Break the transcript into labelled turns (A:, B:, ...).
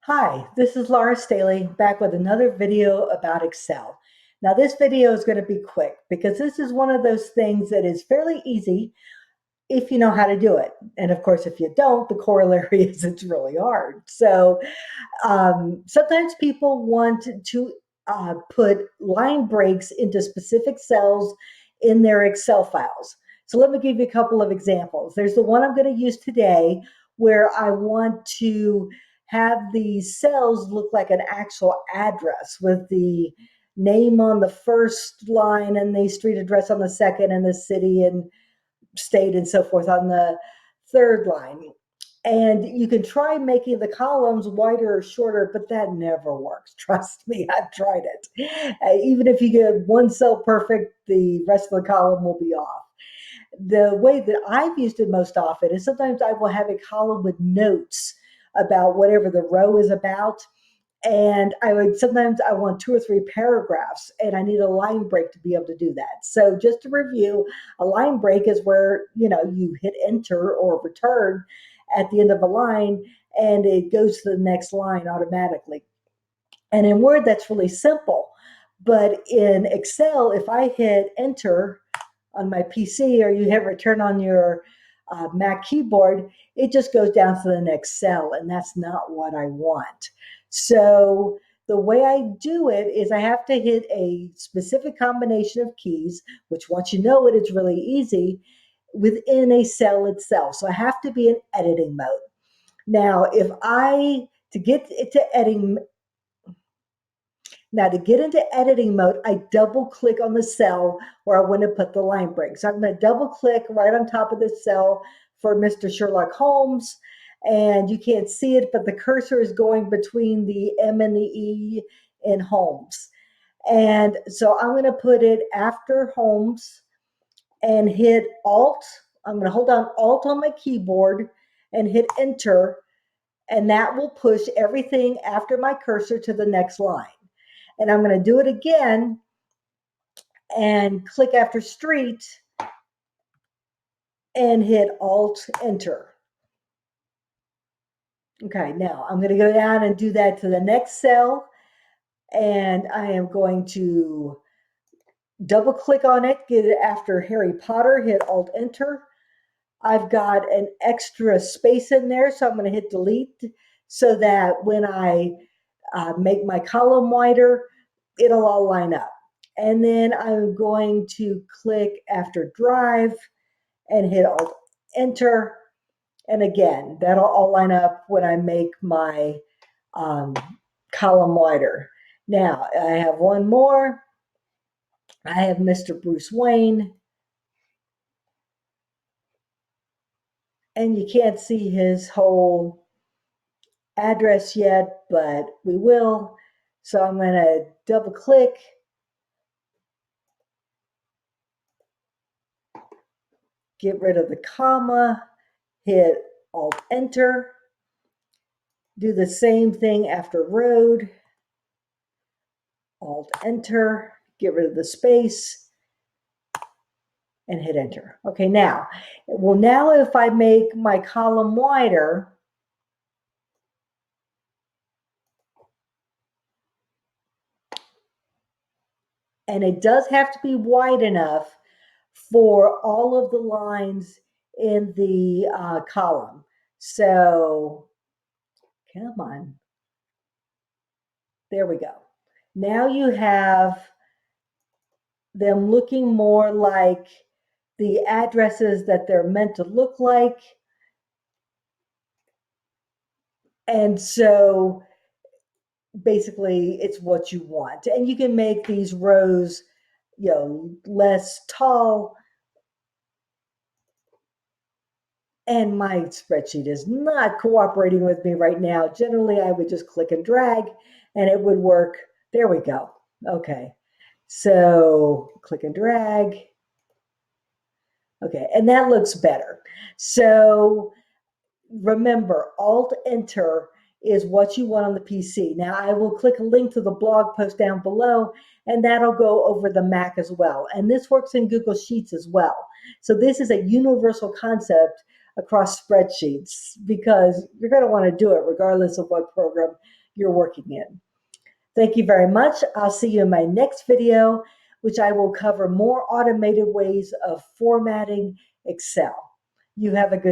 A: Hi, this is Laura Staley back with another video about Excel. Now, this video is going to be quick because this is one of those things that is fairly easy if you know how to do it. And of course, if you don't, the corollary is it's really hard. Sometimes people want to put line breaks into specific cells in their Excel files. So let me give you a couple of examples. There's the one I'm going to use today where I want to have these cells look like an actual address with the name on the first line and the street address on the second and the city and state and so forth on the third line. And you can try making the columns wider or shorter, but that never works. Trust me, I've tried it. Even if you get one cell perfect, the rest of the column will be off. The way that I've used it most often is sometimes I will have a column with notes about whatever the row is about. And sometimes I want two or three paragraphs and I need a line break to be able to do that. So just to review, a line break is where, you hit enter or return at the end of a line and it goes to the next line automatically. And in Word, that's really simple. But in Excel, if I hit enter on my PC or you hit return on your Mac keyboard, it just goes down to the next cell, and that's not what I want. So the way I do it is I have to hit a specific combination of keys, which once you know it, it's really easy within a cell itself. So I have to be in editing mode. Now, to get into editing, now, to get into editing mode, I double click on the cell where I want to put the line break. So I'm going to double click right on top of the cell for Mr. Sherlock Holmes. And you can't see it, but the cursor is going between the M and the E in Holmes. And so I'm going to put it after Holmes and hit Alt. I'm going to hold down Alt on my keyboard and hit Enter. And that will push everything after my cursor to the next line. And I'm going to do it again and click after street and hit Alt Enter. Okay, now I'm going to go down and do that to the next cell. And I am going to double click on it, get it after Harry Potter, hit Alt Enter. I've got an extra space in there, so I'm going to hit delete so that when I make my column wider, it'll all line up. And then I'm going to click after drive and hit Alt Enter. And again, that'll all line up when I make my column wider. Now, I have one more. I have Mr. Bruce Wayne. And you can't see his whole address yet, but we will. So I'm going to double click. Get rid of the comma, hit Alt Enter. Do the same thing after road. Alt Enter, get rid of the space, and hit Enter. Okay, now if I make my column wider, and it does have to be wide enough for all of the lines in the column. So, come on. There we go. Now you have them looking more like the addresses that they're meant to look like. And so basically it's what you want. And you can make these rows, less tall. And my spreadsheet is not cooperating with me right now. Generally, I would just click and drag and it would work. There we go. Okay. So click and drag. Okay, and that looks better. So remember, Alt Enter is what you want on the PC. Now I will click a link to the blog post down below and that'll go over the Mac as well. And this works in Google Sheets as well. So this is a universal concept across spreadsheets because you're going to want to do it regardless of what program you're working in. Thank you very much. I'll see you in my next video, which I will cover more automated ways of formatting Excel. You have a good